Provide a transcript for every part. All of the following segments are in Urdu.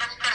70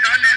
40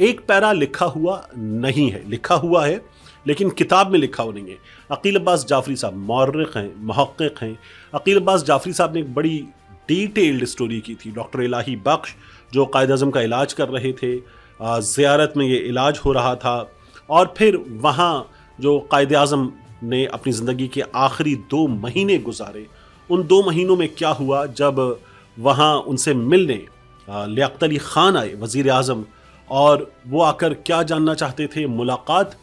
ایک پیرا لکھا ہوا نہیں ہے، لکھا ہوا ہے لیکن کتاب میں لکھا ہوا نہیں ہے۔ عقیل عباس جعفری صاحب مورخ ہیں، محقق ہیں۔ عقیل عباس جعفری صاحب نے ایک بڑی ڈیٹیلڈ سٹوری کی تھی۔ ڈاکٹر الہی بخش جو قائد اعظم کا علاج کر رہے تھے، زیارت میں یہ علاج ہو رہا تھا، اور پھر وہاں جو قائد اعظم نے اپنی زندگی کے آخری 2 مہینے گزارے، ان 2 مہینوں میں کیا ہوا جب وہاں ان سے ملنے لیاقت علی خان آئے وزیر اعظم، اور وہ آ کر کیا جاننا چاہتے تھے۔ ملاقات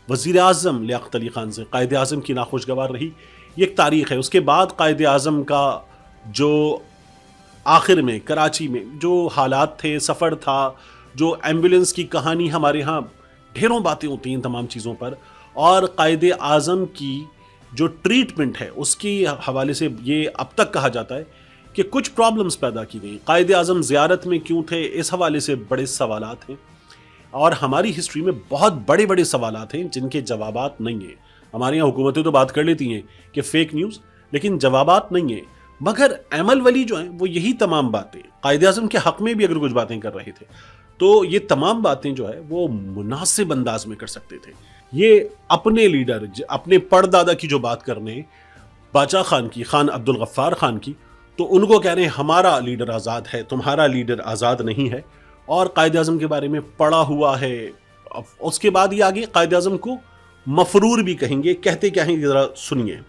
وزیر اعظم لیاقت علی خان سے قائد اعظم کی ناخوشگوار رہی، یہ ایک تاریخ ہے۔ اس کے بعد قائد اعظم کا جو آخر میں کراچی میں جو حالات تھے، سفر تھا، جو ایمبولنس کی کہانی، ہمارے ہاں ڈھیروں باتیں ہوتی ہیں ان تمام چیزوں پر، اور قائد اعظم کی جو ٹریٹمنٹ ہے اس کی حوالے سے یہ اب تک کہا جاتا ہے کہ کچھ پرابلمز پیدا کی گئی۔ قائد اعظم زیارت میں کیوں تھے، اس حوالے سے بڑے سوالات ہیں، اور ہماری ہسٹری میں بہت بڑے بڑے سوالات ہیں جن کے جوابات نہیں ہیں۔ ہمارے یہاں حکومتیں تو بات کر لیتی ہیں کہ فیک نیوز، لیکن جوابات نہیں ہیں۔ مگر ایمل ولی جو ہیں وہ یہی تمام باتیں قائد اعظم کے حق میں بھی اگر کچھ باتیں کر رہے تھے تو یہ تمام باتیں جو ہے وہ مناسب انداز میں کر سکتے تھے۔ یہ اپنے لیڈر، اپنے پردادا کی جو بات کرنے باچا خان کی، خان عبد الغفار خان کی، تو ان کو کہہ رہے ہیں ہمارا لیڈر آزاد ہے، تمہارا لیڈر آزاد نہیں ہے، اور قائد اعظم کے بارے میں پڑا ہوا ہے۔ اس کے بعد یہ آگے قائد اعظم کو مفرور بھی کہیں گے۔ کہتے کیا ہیں ذرا سنیے۔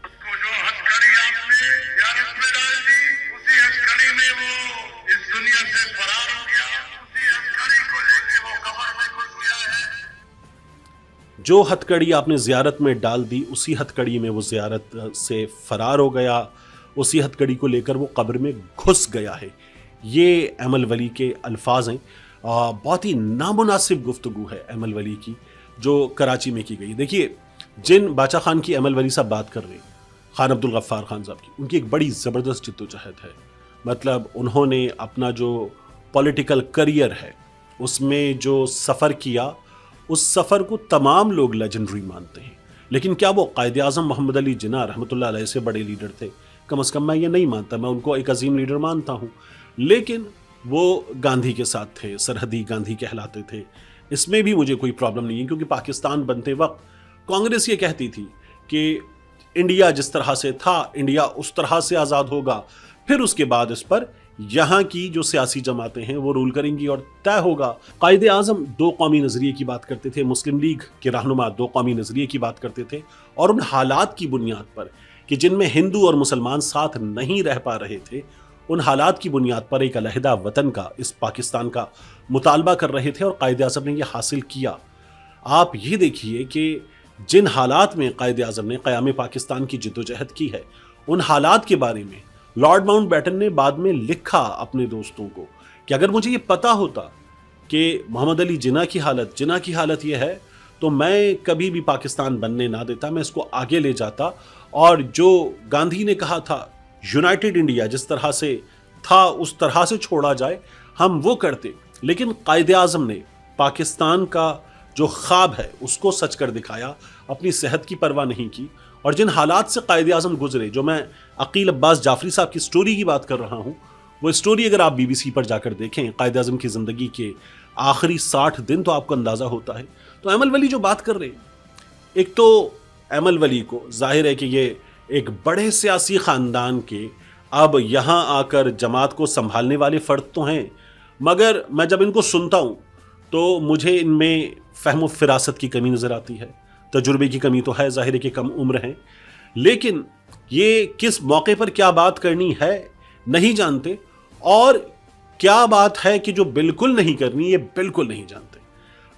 جو ہتھ کڑی آپ نے زیارت میں ڈال دی، اسی ہتھ کڑی میں وہ زیارت سے فرار ہو گیا، اسی ہتھ کڑی کو لے کر وہ قبر میں گھس گیا ہے۔ یہ ایمل ولی کے الفاظ ہیں۔ بہت ہی نامناسب گفتگو ہے ایمل ولی کی جو کراچی میں کی گئی۔ دیکھیے، جن باچا خان کی ایمل ولی صاحب بات کر رہے ہیں، خان عبد الغفار خان صاحب کی، ان کی ایک بڑی زبردست جدوجہد ہے۔ مطلب انہوں نے اپنا جو پولیٹیکل کریئر ہے اس میں جو سفر کیا، اس سفر کو تمام لوگ لیجنڈری مانتے ہیں، لیکن کیا وہ قائد اعظم محمد علی جناح رحمۃ اللہ علیہ سے بڑے لیڈر تھے؟ کم از کم میں یہ نہیں مانتا، میں ان کو ایک عظیم لیڈر مانتا ہوں، لیکن وہ گاندھی کے ساتھ تھے، سرحدی گاندھی کہلاتے تھے۔ اس میں بھی مجھے کوئی پرابلم نہیں ہے، کیونکہ پاکستان بنتے وقت کانگریس یہ کہتی تھی کہ انڈیا جس طرح سے تھا، انڈیا اس طرح سے آزاد ہوگا، پھر اس کے بعد اس پر یہاں کی جو سیاسی جماعتیں ہیں وہ رول کریں گی اور طے ہوگا۔ قائد اعظم 2 قومی نظریے کی بات کرتے تھے، مسلم لیگ کے رہنما 2 قومی نظریے کی بات کرتے تھے، اور ان حالات کی بنیاد پر کہ جن میں ہندو اور مسلمان ساتھ نہیں رہ پا رہے تھے، ان حالات کی بنیاد پر ایک علیحدہ وطن کا، اس پاکستان کا مطالبہ کر رہے تھے، اور قائد اعظم نے یہ حاصل کیا۔ آپ یہ دیکھیے کہ جن حالات میں قائد اعظم نے قیام پاکستان کی جدوجہد کی ہے، ان حالات کے بارے میں لارڈ ماؤنٹ بیٹن نے بعد میں لکھا اپنے دوستوں کو کہ اگر مجھے یہ پتا ہوتا کہ محمد علی جناح کی حالت یہ ہے تو میں کبھی بھی پاکستان بننے نہ دیتا، میں اس کو آگے لے جاتا، اور جو گاندھی نے کہا تھا یونائٹڈ انڈیا جس طرح سے تھا اس طرح سے چھوڑا جائے، ہم وہ کرتے۔ لیکن قائد اعظم نے پاکستان کا جو خواب ہے اس کو سچ کر دکھایا، اپنی صحت کی پرواہ نہیں کی، اور جن حالات سے قائد اعظم گزرے، جو میں عقیل عباس جعفری صاحب کی سٹوری کی بات کر رہا ہوں، وہ سٹوری اگر آپ BBC پر جا کر دیکھیں، قائد اعظم کی زندگی کے آخری 60 دن، تو آپ کو اندازہ ہوتا ہے۔ تو ایمل ولی جو بات کر رہے ہیں، ایک تو ایمل ولی کو ظاہر ہے کہ یہ ایک بڑے سیاسی خاندان کے اب یہاں آ کر جماعت کو سنبھالنے والے فرد تو ہیں، مگر میں جب ان کو سنتا ہوں تو مجھے ان میں فہم و فراست کی کمی نظر آتی ہے، تجربے کی کمی تو ہے، ظاہر ہے کہ کم عمر ہیں، لیکن یہ کس موقع پر کیا بات کرنی ہے نہیں جانتے، اور کیا بات ہے کہ جو بالکل نہیں کرنی، یہ بالکل نہیں جانتے۔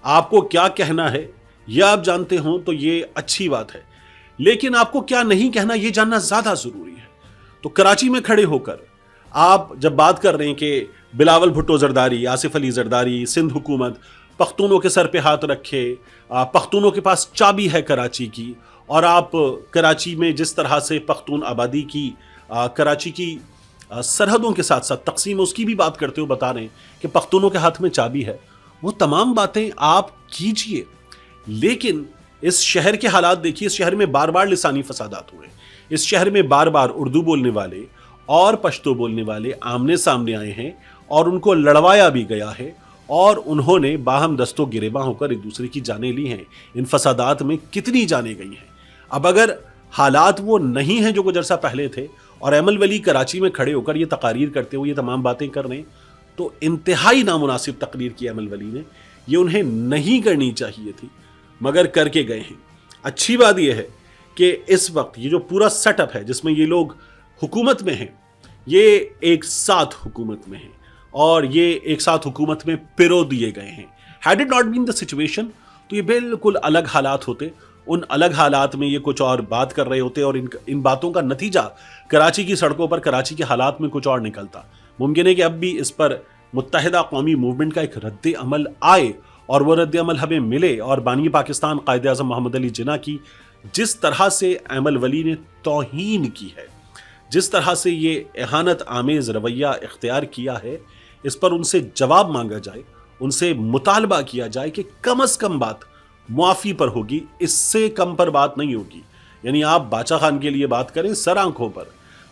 آپ کو کیا کہنا ہے یہ آپ جانتے ہوں تو یہ اچھی بات ہے، لیکن آپ کو کیا نہیں کہنا یہ جاننا زیادہ ضروری ہے۔ تو کراچی میں کھڑے ہو کر آپ جب بات کر رہے ہیں کہ بلاول بھٹو زرداری، آصف علی زرداری، سندھ حکومت پختونوں کے سر پہ ہاتھ رکھے، پختونوں کے پاس چابی ہے کراچی کی، اور آپ کراچی میں جس طرح سے پختون آبادی کی کراچی کی سرحدوں کے ساتھ ساتھ تقسیم اس کی بھی بات کرتے ہو، بتا رہے ہیں کہ پختونوں کے ہاتھ میں چابی ہے، وہ تمام باتیں آپ کیجئے، لیکن اس شہر کے حالات دیکھیے۔ اس شہر میں بار بار لسانی فسادات ہوئے، اس شہر میں بار بار اردو بولنے والے اور پشتو بولنے والے آمنے سامنے آئے ہیں، اور ان کو لڑوایا بھی گیا ہے، اور انہوں نے باہم دستوں گریباں ہو کر ایک دوسرے کی جانیں لی ہیں. ان فسادات میں کتنی جانیں گئی ہیں. اب اگر حالات وہ نہیں ہیں جو کچھ عرصہ پہلے تھے اور ایمل ولی کراچی میں کھڑے ہو کر یہ تقاریر کرتے ہوئے یہ تمام باتیں کر رہے ہیں, تو انتہائی نامناسب تقریر کی ایمل ولی نے. یہ انہیں نہیں کرنی چاہیے تھی مگر کر کے گئے ہیں. اچھی بات یہ ہے کہ اس وقت یہ جو پورا سیٹ اپ ہے جس میں یہ لوگ حکومت میں ہیں, یہ ایک ساتھ حکومت میں ہیں اور یہ ایک ساتھ حکومت میں پرو دیے گئے ہیں. Had it not been the situation تو یہ بالکل الگ حالات ہوتے. ان الگ حالات میں یہ کچھ اور بات کر رہے ہوتے اور ان باتوں کا نتیجہ کراچی کی سڑکوں پر کراچی کے حالات میں کچھ اور نکلتا. ممکن ہے کہ اب بھی اس پر متحدہ قومی موومنٹ کا ایک رد عمل آئے اور وہ رد عمل ہمیں ملے, اور بانی پاکستان قائد اعظم محمد علی جناح کی جس طرح سے ایمل ولی نے توہین کی ہے, جس طرح سے یہ اہانت آمیز رویہ اختیار کیا ہے, اس پر ان سے جواب مانگا جائے, ان سے مطالبہ کیا جائے کہ کم از کم بات معافی پر ہوگی, اس سے کم پر بات نہیں ہوگی. یعنی آپ باچا خان کے لیے بات کریں سر آنکھوں پر.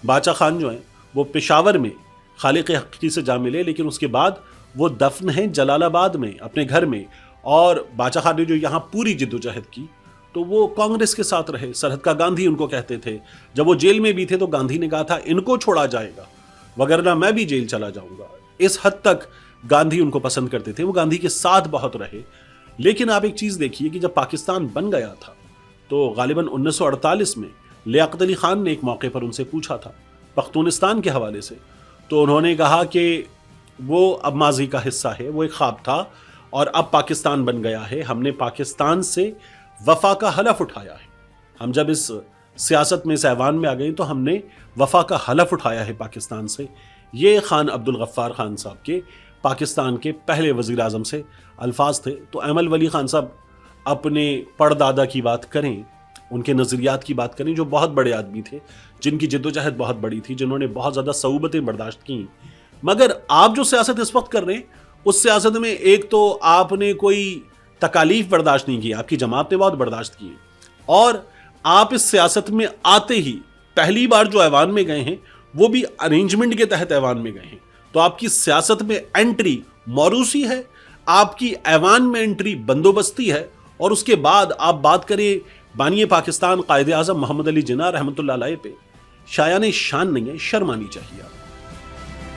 باچا خان جو ہیں وہ پشاور میں خالق حقیقی سے جا ملے, لیکن اس کے بعد وہ دفن ہیں جلال آباد میں اپنے گھر میں. اور باچا خان نے جو یہاں پوری جدوجہد کی تو وہ کانگریس کے ساتھ رہے. سرحد کا گاندھی ان کو کہتے تھے. جب وہ جیل میں بھی تھے تو گاندھی نے کہا تھا ان کو چھوڑا جائے گا وگرنہ میں بھی جیل چلا جاؤں گا. اس حد تک گاندھی ان کو پسند کرتے تھے, وہ گاندھی کے ساتھ بہت رہے. لیکن آپ ایک چیز دیکھیے کہ جب پاکستان بن گیا تھا تو غالباً 1948 میں لیاقت علی خان نے ایک موقع پر ان سے پوچھا تھا پختونستان کے حوالے سے, تو انہوں نے کہا کہ وہ اب ماضی کا حصہ ہے, وہ ایک خواب تھا اور اب پاکستان بن گیا ہے. ہم نے پاکستان سے وفا کا حلف اٹھایا ہے. ہم جب اس سیاست میں اس ایوان میں آ گئے تو ہم نے وفا کا حلف اٹھایا ہے پاکستان سے. یہ خان عبد الغفار خان صاحب کے پاکستان کے پہلے وزیر اعظم سے الفاظ تھے. تو ایمل ولی خان صاحب اپنے پردادا کی بات کریں, ان کے نظریات کی بات کریں, جو بہت بڑے آدمی تھے, جن کی جدوجہد بہت بڑی تھی, جنہوں نے بہت زیادہ صعوبتیں برداشت کی. مگر آپ جو سیاست اس وقت کر رہے ہیں اس سیاست میں ایک تو آپ نے کوئی تکالیف برداشت نہیں کی, آپ کی جماعت نے بہت برداشت کی, اور آپ اس سیاست میں آتے ہی پہلی بار جو ایوان میں گئے ہیں وہ بھی ارینجمنٹ کے تحت ایوان میں گئے ہیں. تو آپ کی سیاست میں انٹری موروثی ہے, آپ کی ایوان میں انٹری بندوبستی ہے, اور اس کے بعد آپ بات کریں بانی پاکستان قائد اعظم محمد علی جناح رحمۃ اللہ علیہ پہ, شایان شان نہیں ہے, شرم آنی چاہیے.